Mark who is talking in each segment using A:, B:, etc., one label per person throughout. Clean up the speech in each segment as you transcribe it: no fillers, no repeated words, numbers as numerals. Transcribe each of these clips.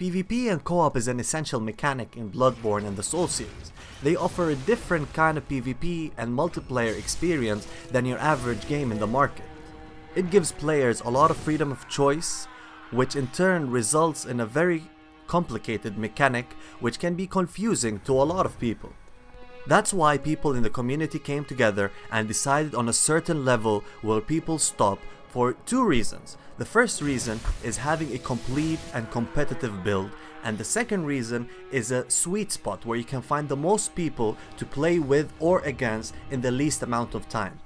A: PvP and co-op is an essential mechanic in Bloodborne and the Soul series. They offer a different kind of PvP and multiplayer experience than your average game in the market. It gives players a lot of freedom of choice, which in turn results in a very complicated mechanic which can be confusing to a lot of people. That's why people in the community came together and decided on a certain level where people stop for two reasons. The first reason is having a complete and competitive build, and the second reason is a sweet spot where you can find the most people to play with or against in the least amount of time.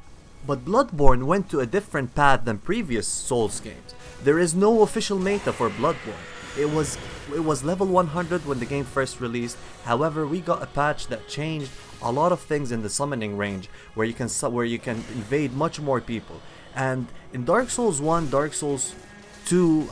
A: But Bloodborne went to a different path than previous Souls games. There is no official meta for Bloodborne. It was level 100 when the game first released. However, we got a patch that changed a lot of things in the summoning range, where you can invade much more people. And in Dark Souls 1, Dark Souls 2,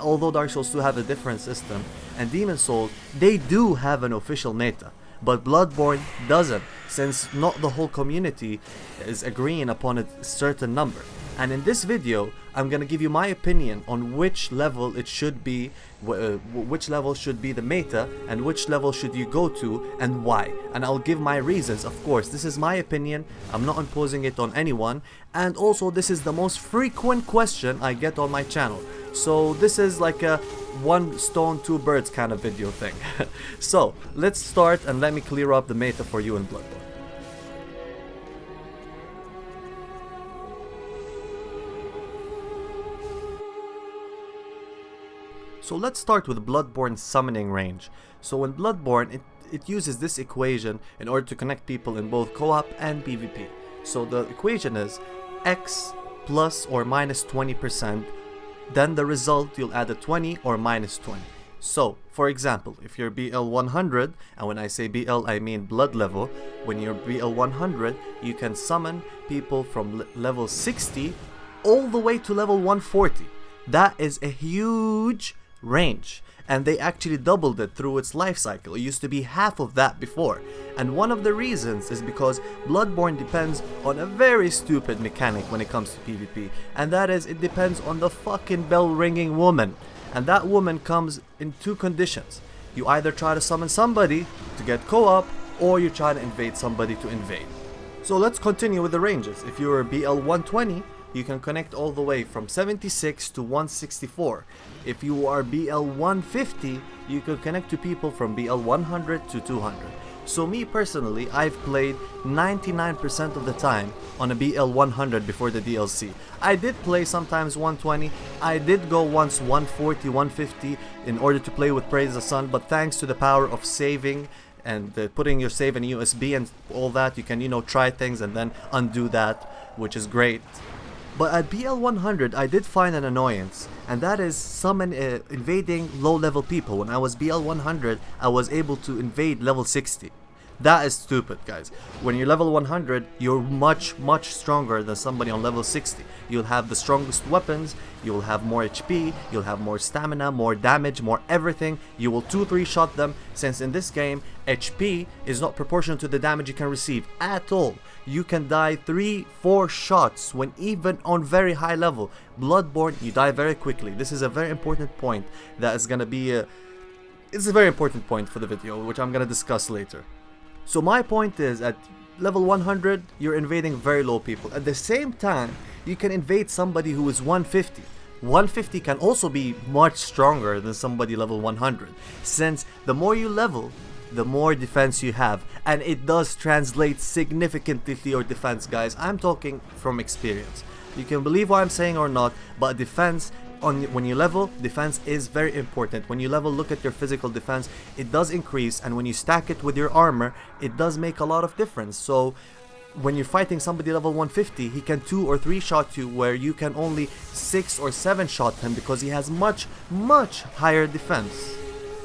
A: although Dark Souls 2 have a different system, and Demon Souls, they do have an official meta. But Bloodborne doesn't, since not the whole community is agreeing upon a certain number. And in this video, I'm gonna give you my opinion on which level it should be, which level should be the meta, and which level should you go to, and why. And I'll give my reasons, of course. This is my opinion, I'm not imposing it on anyone, and also this is the most frequent question I get on my channel. So this is like a one stone, two birds kind of video thing. So, let's start and let me clear up the meta for you in Bloodborne. So let's start with Bloodborne's summoning range. So in Bloodborne, it uses this equation in order to connect people in both co-op and PvP. So the equation is x plus or minus 20%, then the result you'll add a 20 or minus 20. So, for example, if you're BL 100, and when I say BL I mean blood level, when you're BL 100, you can summon people from level 60 all the way to level 140. That is a huge range, and they actually doubled it through its life cycle. It used to be half of that before, and one of the reasons is because Bloodborne depends on a very stupid mechanic when it comes to PvP, and that is it depends on the fucking bell ringing woman, and that woman comes in two conditions. You either try to summon somebody to get co-op, or you try to invade somebody to invade. So let's continue with the ranges. If you're BL 120, you can connect all the way from 76 to 164. If you are BL 150, you can connect to people from BL 100 to 200. So me personally, I've played 99% of the time on a BL 100 before the DLC. I did play sometimes 120, I did go once 140, 150 in order to play with Praise the Sun, but thanks to the power of saving and putting your save in USB and all that, you can, try things and then undo that, which is great. But at BL 100, I did find an annoyance, and that is invading low-level people. When I was BL 100, I was able to invade level 60. That is stupid, guys. When you're level 100, you're much stronger than somebody on level 60. You'll have the strongest weapons, you'll have more HP, you'll have more stamina, more damage, more everything. You will 2-3 shot them, since in this game, HP is not proportional to the damage you can receive at all. You can die 3-4 shots when even on very high level. Bloodborne, you die very quickly. This is a very important point that is gonna be it's a very important point for the video, which I'm gonna discuss later. So my point is, at level 100, you're invading very low people. At the same time, you can invade somebody who is 150. 150 can also be much stronger than somebody level 100, since the more you level, the more defense you have, and it does translate significantly to your defense, guys. I'm talking from experience. You can believe what I'm saying or not, but defense, when you level, defense is very important. When you level, look at your physical defense, it does increase, and when you stack it with your armor, it does make a lot of difference. So when you're fighting somebody level 150, he can 2 or 3 shot you, where you can only 6 or 7 shot him because he has much higher defense.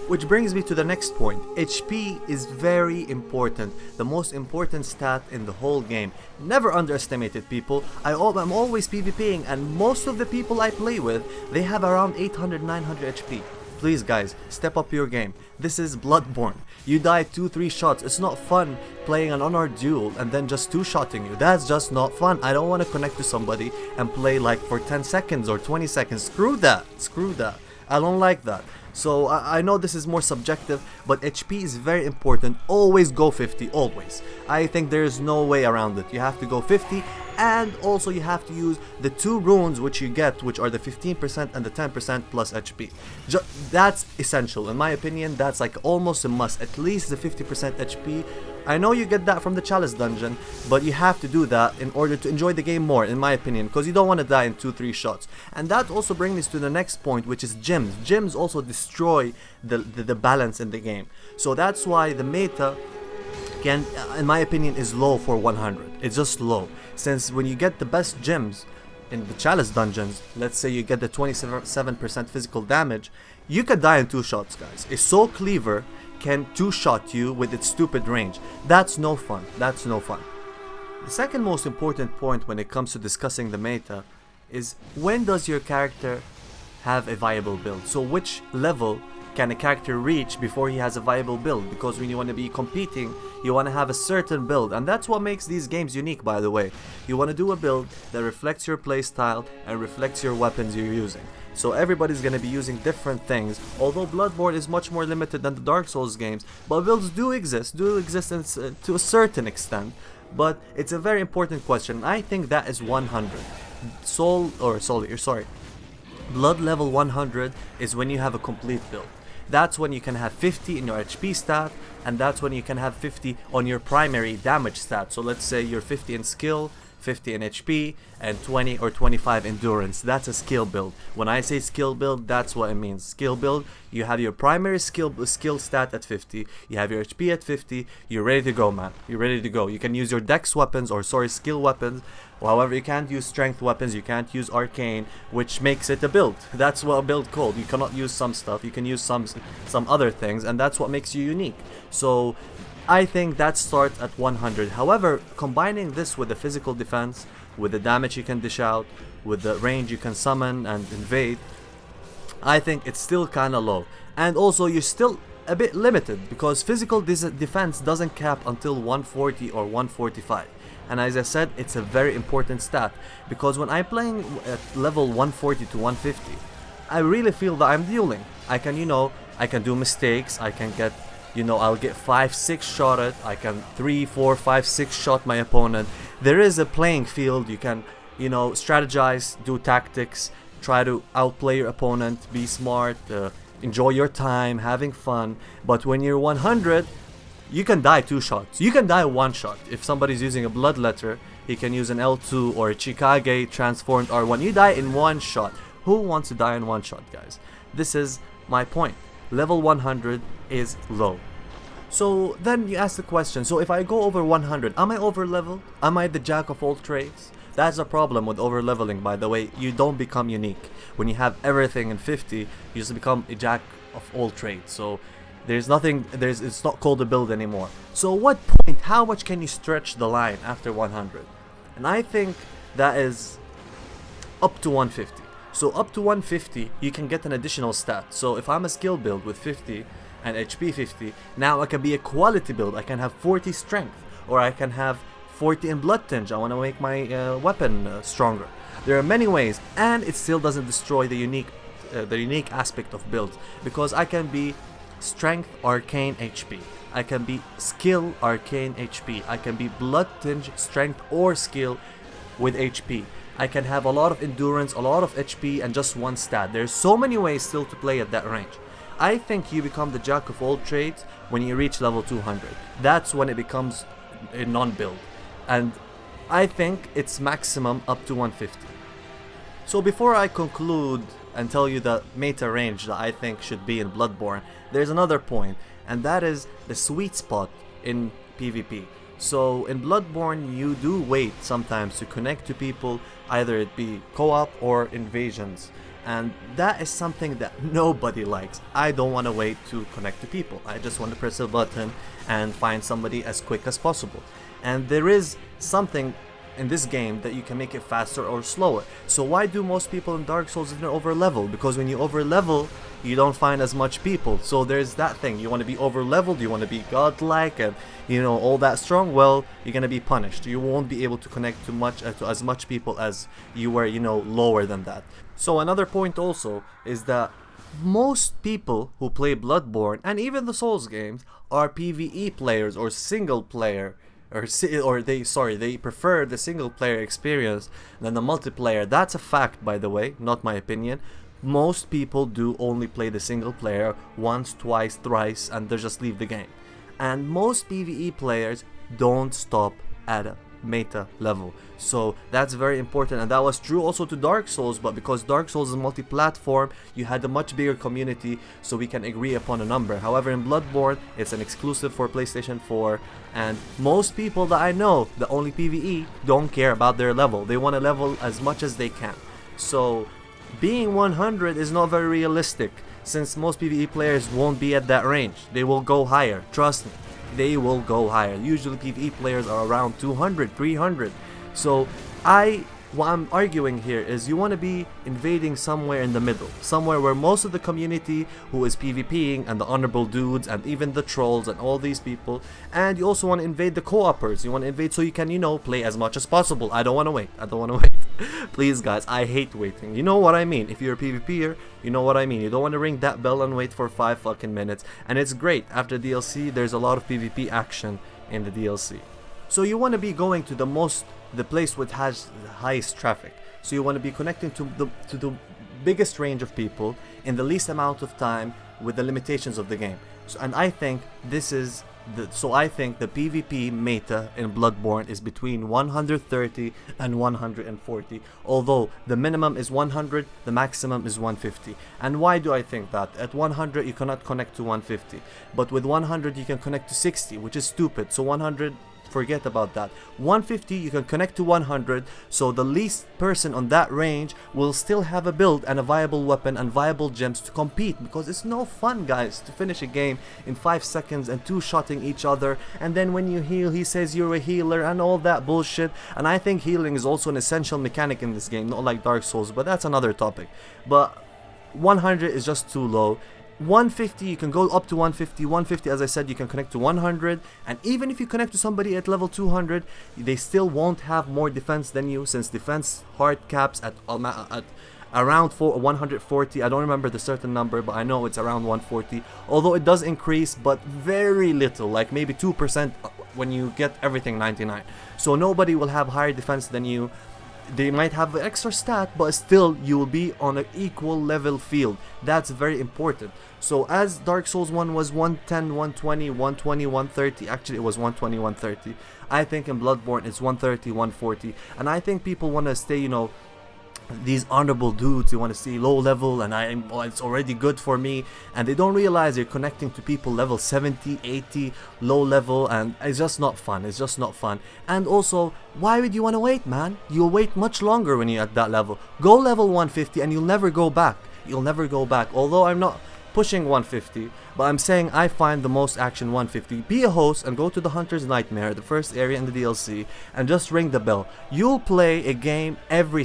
A: Which brings me to the next point. HP is very important, the most important stat in the whole game. Never underestimate it, people. I'm always PvPing, and most of the people I play with, they have around 800-900 HP. Please guys, step up your game. This is Bloodborne. You die 2-3 shots. It's not fun playing an unarmed duel and then just 2-shotting you. That's just not fun. I don't want to connect to somebody and play like for 10 seconds or 20 seconds. Screw that. I don't like that. So I know this is more subjective, but HP is very important. Always go 50, always. I think there's no way around it. You have to go 50, and also you have to use the 2 runes which you get, which are the 15% and the 10% plus HP. That's essential. In my opinion, that's like almost a must. At least the 50% HP. I know you get that from the Chalice dungeon, but you have to do that in order to enjoy the game more, in my opinion, because you don't want to die in 2-3 shots. And that also brings us to the next point, which is gems. Gems also destroy the balance in the game. So that's why the meta can, in my opinion, is low for 100. It's just low, since when you get the best gems in the Chalice dungeons, let's say you get the 27% physical damage, you could die in 2 shots, guys. It's so clever, can 2-shot you with its stupid range. That's no fun. That's no fun. The second most important point when it comes to discussing the meta is, when does your character have a viable build? So which level can a character reach before he has a viable build? Because when you want to be competing, you want to have a certain build, and that's what makes these games unique, by the way. You want to do a build that reflects your playstyle and reflects your weapons you're using. So everybody's going to be using different things, although Bloodborne is much more limited than the Dark Souls games, but builds do exist to a certain extent. But it's a very important question. I think that is 100. Blood level 100 is when you have a complete build. That's when you can have 50 in your HP stat, and that's when you can have 50 on your primary damage stat. So let's say you're 50 in skill, 50 in HP, and 20 or 25 endurance. That's a skill build. When I say skill build, that's what it means. Skill build, you have your primary skill stat at 50, you have your HP at 50, you're ready to go, man. You're ready to go. You can use your dex weapons, or skill weapons. However, you can't use strength weapons, you can't use arcane, which makes it a build. That's what a build called. You cannot use some stuff, you can use some other things, and that's what makes you unique. So I think that starts at 100. However, combining this with the physical defense, with the damage you can dish out, with the range you can summon and invade, I think it's still kinda low. And also, you're still a bit limited, because physical defense doesn't cap until 140 or 145. And as I said, it's a very important stat, because when I'm playing at level 140 to 150, I really feel that I'm dueling. I can, I can do mistakes, I can get, I'll get 5-6 shot it, I can 3, 4, 5, 6 shot my opponent. There is a playing field. You can, strategize, do tactics, try to outplay your opponent, be smart, enjoy your time, having fun. But when you're 100, you can die 2 shots. You can die 1 shot. If somebody's using a Bloodletter, he can use an L2 or a Chikage transformed R1. You die in 1 shot. Who wants to die in 1 shot, guys? This is my point. Level 100 is low. So then you ask the question, so if I go over 100, am I over leveled? Am I the jack of all trades? That's a problem with over leveling, by the way. You don't become unique. When you have everything in 50, you just become a jack of all trades. So it's not called a build anymore. So what point, how much can you stretch the line after 100? And I think that is up to 150. So up to 150, you can get an additional stat. So if I'm a skill build with 50 and HP 50, now I can be a quality build. I can have 40 strength, or I can have 40 in blood tinge. I want to make my weapon stronger. There are many ways, and it still doesn't destroy the unique aspect of builds, because I can be strength arcane HP, I can be skill arcane HP, I can be blood tinge strength or skill with HP. I can have a lot of endurance, a lot of HP, and just 1 stat. There's so many ways still to play at that range. I think you become the jack of all trades when you reach level 200. That's when it becomes a non-build. And I think it's maximum up to 150. So before I conclude and tell you the meta range that I think should be in Bloodborne, there's another point, and that is the sweet spot in PvP. So in Bloodborne, you do wait sometimes to connect to people, either it be co-op or invasions, and that is something that nobody likes. I don't want to wait to connect to people. I just want to press a button and find somebody as quick as possible. And there is something in this game that you can make it faster or slower. So why do most people in Dark Souls over level? Because when you over level, you don't find as much people. So there's that thing. You want to be over leveled, you want to be godlike and all that strong. Well, you're gonna be punished. You won't be able to connect to as much people as you were lower than that. So another point also is that most people who play Bloodborne and even the Souls games are PvE players or single player, they prefer the single player experience than the multiplayer. That's a fact, by the way, not my opinion. Most people do only play the single player once, twice, thrice, and they just leave the game. And most PvE players don't stop at a meta level. So that's very important, and that was true also to Dark Souls, but because Dark Souls is multi-platform, you had a much bigger community, so we can agree upon a number. However, in Bloodborne, it's an exclusive for PlayStation 4, and most people that I know that only PvE don't care about their level. They want to level as much as they can. So being 100 is not very realistic, since most PvE players won't be at that range. They will go higher, trust me. They will go higher. Usually PvE players are around 200, 300. So what I'm arguing here is you want to be invading somewhere in the middle, somewhere where most of the community who is PvPing and the honorable dudes and even the trolls and all these people, and you also want to invade the co-opers. You want to invade so you can, you know, play as much as possible. I don't want to wait. Please guys, I hate waiting. You know what I mean. If you're a PvPer, you know what I mean. You don't want to ring that bell and wait for 5 fucking minutes. And it's great. After DLC, there's a lot of PvP action in the DLC. So you want to be going to the place which has the highest traffic. So you want to be connecting to the biggest range of people in the least amount of time with the limitations of the game. So, and I think I think the PvP meta in Bloodborne is between 130 and 140, although the minimum is 100, the maximum is 150. And why do I think that? At 100 you cannot connect to 150, but with 100 you can connect to 60, which is stupid. So 100, forget about that. 150 you can connect to 100, so the least person on that range will still have a build and a viable weapon and viable gems to compete, because it's no fun, guys, to finish a game in 5 seconds and two-shotting each other, and then when you heal he says you're a healer and all that bullshit. And I think healing is also an essential mechanic in this game, not like Dark Souls, but that's another topic. But 100 is just too low. 150 you can go up to 150. 150, as I said, you can connect to 100, and even if you connect to somebody at level 200, they still won't have more defense than you, since defense hard caps at around 140. I don't remember the certain number, but I know it's around 140, although it does increase, but very little, like maybe 2% when you get everything 99. So nobody will have higher defense than you. They might have an extra stat, but still you will be on an equal level field. That's very important. So as Dark Souls 1 was 110, 120, 120, 130, actually it was 120, 130. I think in Bloodborne it's 130, 140, and I think people want to stay, you know, these honorable dudes. You want to see low level and it's already good for me, and they don't realize you're connecting to people level 70, 80, low level, and it's just not fun. It's just not fun. And also, why would you want to wait, man? You'll wait much longer when you're at that level. Go level 150 and you'll never go back. You'll never go back. Although I'm not pushing 150, but I'm saying I find the most action 150. Be a host and go to the Hunter's Nightmare, the first area in the DLC, and just ring the bell. You'll play a game every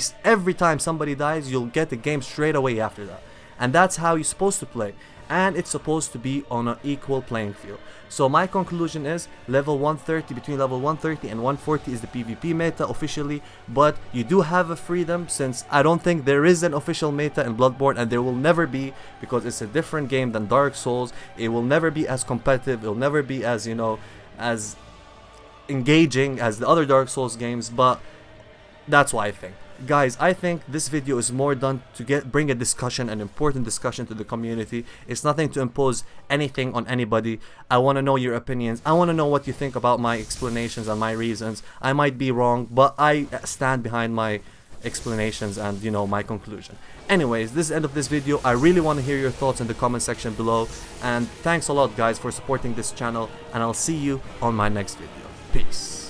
A: time somebody dies. You'll get the game straight away after that, and that's how you're supposed to play. And it's supposed to be on an equal playing field. So my conclusion is level 130, between level 130 and 140 is the PvP meta officially, but you do have a freedom, since I don't think there is an official meta in Bloodborne, and there will never be, because it's a different game than Dark Souls. It will never be as competitive, it will never be as, you know, as engaging as the other Dark Souls games, but that's what I think. Guys, I think this video is more done to bring a discussion, an important discussion to the community. It's nothing to impose anything on anybody. I want to know your opinions. I want to know what you think about my explanations and my reasons. I might be wrong, but I stand behind my explanations and, you know, my conclusion. Anyways, this is the end of this video. I really want to hear your thoughts in the comment section below, and thanks a lot, guys, for supporting this channel, and I'll see you on my next video. Peace.